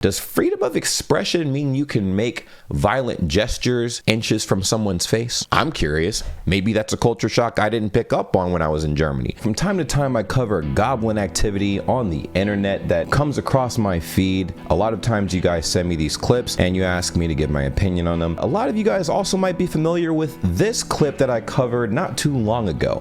Does freedom of expression mean you can make violent gestures inches from someone's face? I'm curious. Maybe that's a culture shock I didn't pick up on when I was in Germany. From time to time, I cover goblin activity on the internet that comes across my feed. A lot of times you guys send me these clips and you ask me to give my opinion on them. A lot of you guys also might be familiar with this clip that I covered not too long ago.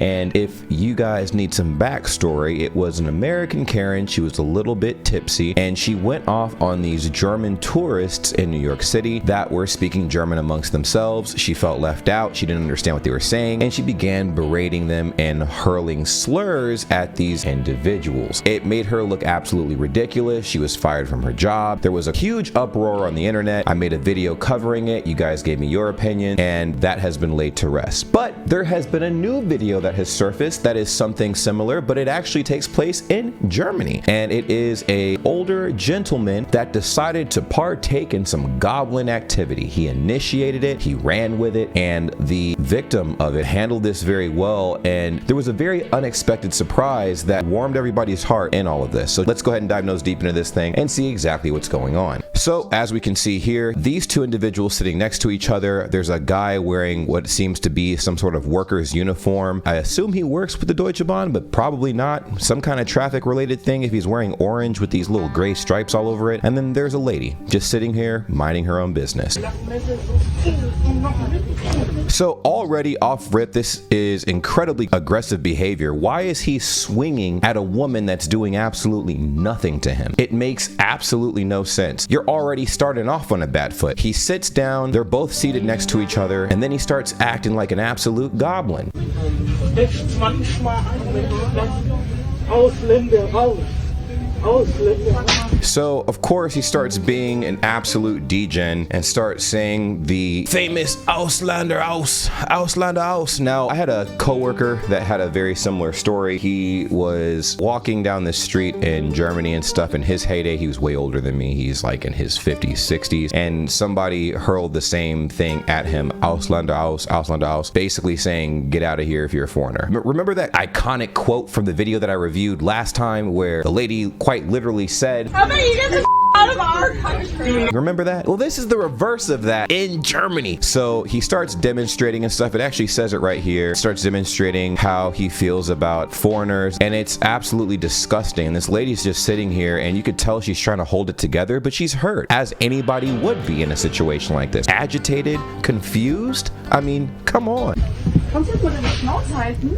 And if you guys need some backstory, it was an American Karen. She was a little bit tipsy and she went off on these German tourists in New York City that were speaking German amongst themselves. She felt left out. She didn't understand what they were saying and she began berating them and hurling slurs at these individuals. It made her look absolutely ridiculous. She was fired from her job. There was a huge uproar on the internet. I made a video covering it. You guys gave me your opinion and that has been laid to rest. But there has been a new video that has surfaced that is something similar, but it actually takes place in Germany. And it is an older gentleman that decided to partake in some goblin activity. He initiated it, he ran with it, and the victim of it handled this very well. And there was a very unexpected surprise that warmed everybody's heart in all of this. So let's go ahead and dive nose deep into this thing and see exactly what's going on. So as we can see here, these two individuals sitting next to each other, there's a guy wearing what seems to be some sort of worker's uniform. I assume he works with the Deutsche Bahn, but probably not. Some kind of traffic related thing if he's wearing orange with these little gray stripes all over it. And then there's a lady just sitting here minding her own business. So already off rip, this is incredibly aggressive behavior. Why is he swinging at a woman that's doing absolutely nothing to him? It makes absolutely no sense. You're already starting off on a bad foot. He sits down, they're both seated next to each other, and then he starts acting like an absolute goblin. So of course he starts being an absolute degen and starts saying the famous Ausländer aus, Ausländer aus. Now I had a coworker that had a very similar story. He was walking down the street in Germany and stuff. In his heyday, he was way older than me. He's like in his 50s, 60s, and somebody hurled the same thing at him, Ausländer aus, Ausländer aus, basically saying get out of here if you're a foreigner. Remember that iconic quote from the video that I reviewed last time where the lady quite literally said, "How about you get the out of our country?" Remember that? Well, this is the reverse of that in Germany. So he starts demonstrating and stuff. It actually says it right here. Starts demonstrating how he feels about foreigners, and it's absolutely disgusting. And this lady's just sitting here, and you could tell she's trying to hold it together, but she's hurt, as anybody would be in a situation like this. Agitated, confused. I mean, come on. Kannst du mal deine Schnauze halten?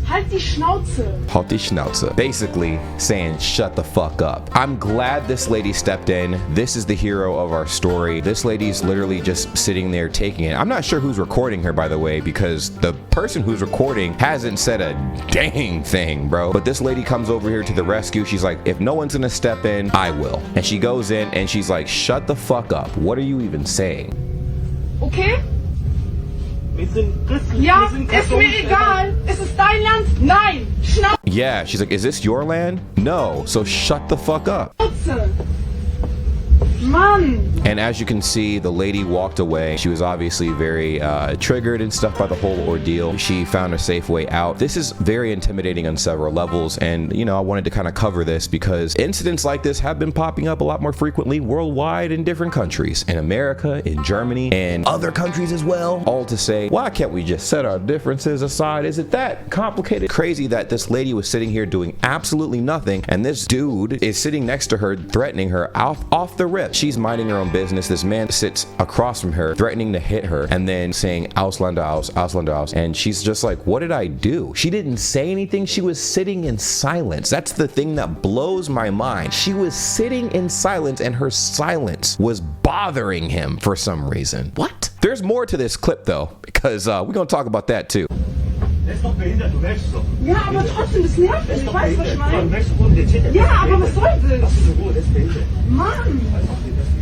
Halt die Schnauze. Halt die Schnauze. Basically saying shut the fuck up. I'm glad this lady stepped in. This is the hero of our story. This lady's literally just sitting there taking it. I'm not sure who's recording her, by the way, because the person who's recording hasn't said a dang thing, bro. But this lady comes over here to the rescue. She's like, if no one's gonna step in, I will. And she goes in and she's like, shut the fuck up. What are you even saying? Okay. Ja, ist mir egal. Ist es dein Land? Nein. Schnauze. Yeah, she's like, is this your land? No, so shut the fuck up. Man. And as you can see, the lady walked away. She was obviously very triggered and stuff by the whole ordeal. She found a safe way out. This is very intimidating on several levels. And, you know, I wanted to kind of cover this because incidents like this have been popping up a lot more frequently worldwide in different countries. In America, in Germany, and other countries as well. All to say, why can't we just set our differences aside? Is it that complicated? Crazy that this lady was sitting here doing absolutely nothing. And this dude is sitting next to her, threatening her off the rip. She's minding her own business. This man sits across from her, threatening to hit her, and then saying Ausländer aus, Ausländer aus. And she's just like, what did I do? She didn't say anything. She was sitting in silence. That's the thing that blows my mind. She was sitting in silence, and her silence was bothering him for some reason. What? There's more to this clip though, because we're gonna talk about that too. Ja, aber trotzdem, das nervt mich. Weißt du, was ich meine? Ja, aber was soll das? Mann!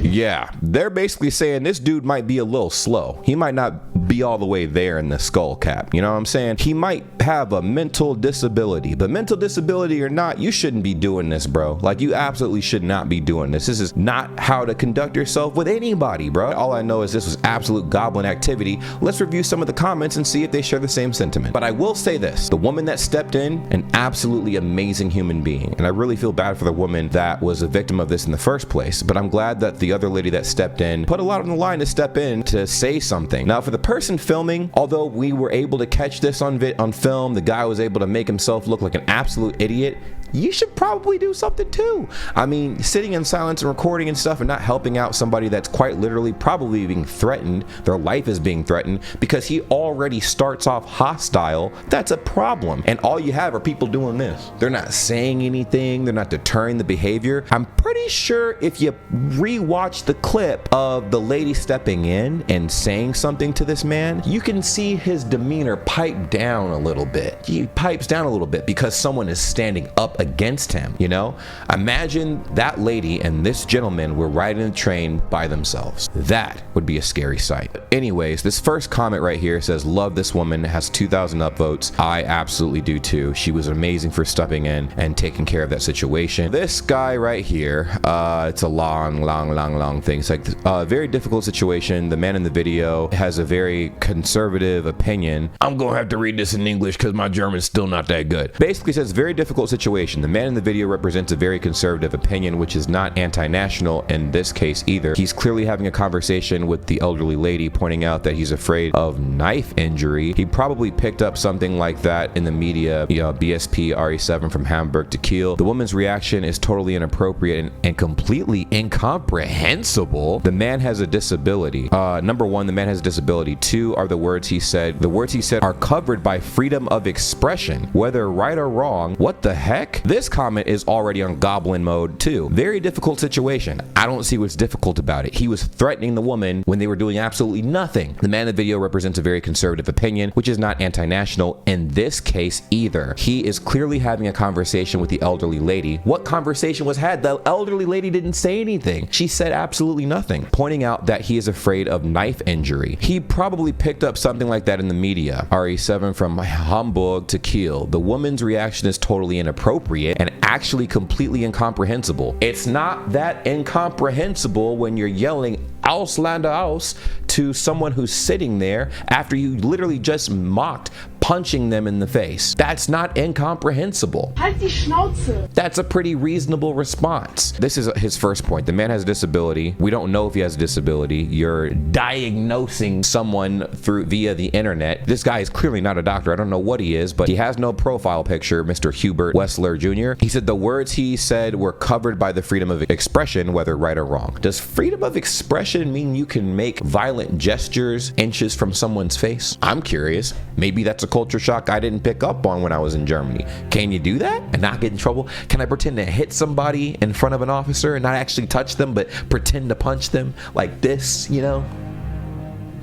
Yeah, they're basically saying this dude might be a little slow. He might not be all the way there in the skull cap. You know what I'm saying? He might have a mental disability, but mental disability or not, you shouldn't be doing this, bro. Like, you absolutely should not be doing this. This is not how to conduct yourself with anybody, bro. All I know is this was absolute goblin activity. Let's review some of the comments and see if they share the same sentiment. But I will say this, the woman that stepped in, an absolutely amazing human being. And I really feel bad for the woman that was a victim of this in the first place, but I'm glad that the other lady that stepped in put a lot on the line to step in to say something. Now, for the person filming, although we were able to catch this on film, the guy was able to make himself look like an absolute idiot. You should probably do something too. I mean, sitting in silence and recording and stuff and not helping out somebody that's quite literally probably being threatened, their life is being threatened because he already starts off hostile, that's a problem. And all you have are people doing this. They're not saying anything, they're not deterring the behavior. I'm pretty sure if you rewatch the clip of the lady stepping in and saying something to this man, you can see his demeanor pipe down a little bit. He pipes down a little bit because someone is standing up against him, you know? Imagine that lady and this gentleman were riding the train by themselves. That would be a scary sight. Anyways, this first comment right here says, love this woman, has 2,000 upvotes. I absolutely do too. She was amazing for stepping in and taking care of that situation. This guy right here, it's a long thing. It's like a very difficult situation. The man in the video has a very conservative opinion. I'm gonna have to read this in English because my German's still not that good. Basically says very difficult situation. The man in the video represents a very conservative opinion, which is not anti-national in this case either. He's clearly having a conversation with the elderly lady, pointing out that he's afraid of knife injury. He probably picked up something like that in the media, you know, BSP RE7 from Hamburg to Kiel. The woman's reaction is totally inappropriate and completely incomprehensible. The man has a disability. Number one, the man has a disability. Two are the words he said. The words he said are covered by freedom of expression, whether right or wrong. What the heck? This comment is already on goblin mode too. Very difficult situation. I don't see what's difficult about it. He was threatening the woman when they were doing absolutely nothing. The man in the video represents a very conservative opinion, which is not anti-national in this case either. He is clearly having a conversation with the elderly lady. What conversation was had? The elderly lady didn't say anything. She said absolutely nothing, pointing out that he is afraid of knife injury. He probably picked up something like that in the media. RE7 from Hamburg to Kiel. The woman's reaction is totally inappropriate and actually completely incomprehensible. It's not that incomprehensible when you're yelling Ausländer aus to someone who's sitting there after you literally just mocked punching them in the face. That's not incomprehensible. Halt die Schnauze. That's a pretty reasonable response. This is his first point. The man has a disability. We don't know if he has a disability. You're diagnosing someone via the internet. This guy is clearly not a doctor. I don't know what he is, but he has no profile picture, Mr. Hubert Wessler Jr. He said the words he said were covered by the freedom of expression, whether right or wrong. Does freedom of expression mean you can make violent gestures inches from someone's face? I'm curious. Maybe that's a culture shock I didn't pick up on when I was in Germany. Can you do that and not get in trouble? Can I pretend to hit somebody in front of an officer and not actually touch them, but pretend to punch them like this, you know?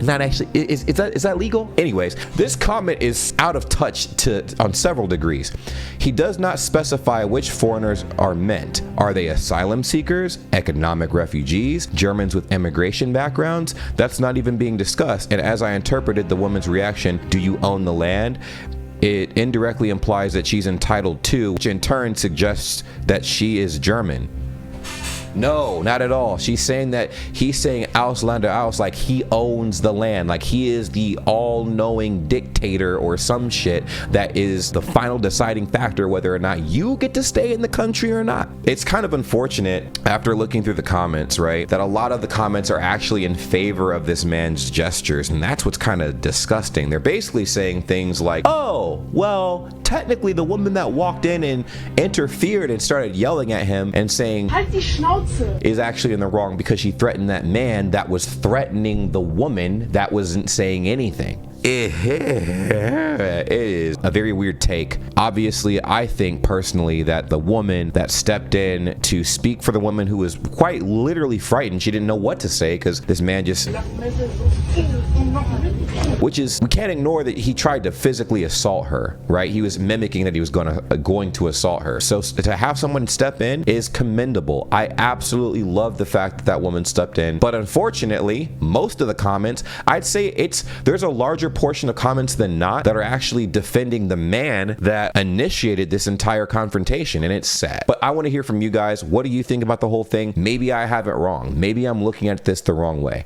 Not actually, is that legal? Anyways, this comment is out of touch on several degrees. He does not specify which foreigners are meant. Are they asylum seekers, economic refugees, Germans with immigration backgrounds? That's not even being discussed. And as I interpreted the woman's reaction, do you own the land? It indirectly implies that she's entitled to, which in turn suggests that she is German. No, not at all. She's saying that he's saying Ausländer aus, like he owns the land, like he is the all-knowing dictator or some shit that is the final deciding factor whether or not you get to stay in the country or not. It's kind of unfortunate after looking through the comments, right, that a lot of the comments are actually in favor of this man's gestures, and that's what's kind of disgusting. They're basically saying things like, oh, well, technically the woman that walked in and interfered and started yelling at him and saying, Halt die Schnauze, is actually in the wrong because she threatened that man that was threatening the woman that wasn't saying anything. It is a very weird take. Obviously, I think personally that the woman that stepped in to speak for the woman who was quite literally frightened, she didn't know what to say because this man just, which is, we can't ignore that he tried to physically assault her, right? He was mimicking that he was going to assault her. So to have someone step in is commendable. I absolutely love the fact that that woman stepped in, but unfortunately, most of the comments, I'd say there's a larger portion of comments than not that are actually defending the man that initiated this entire confrontation, and it's sad. But I want to hear from you guys. What do you think about the whole thing? Maybe I have it wrong. Maybe I'm looking at this the wrong way.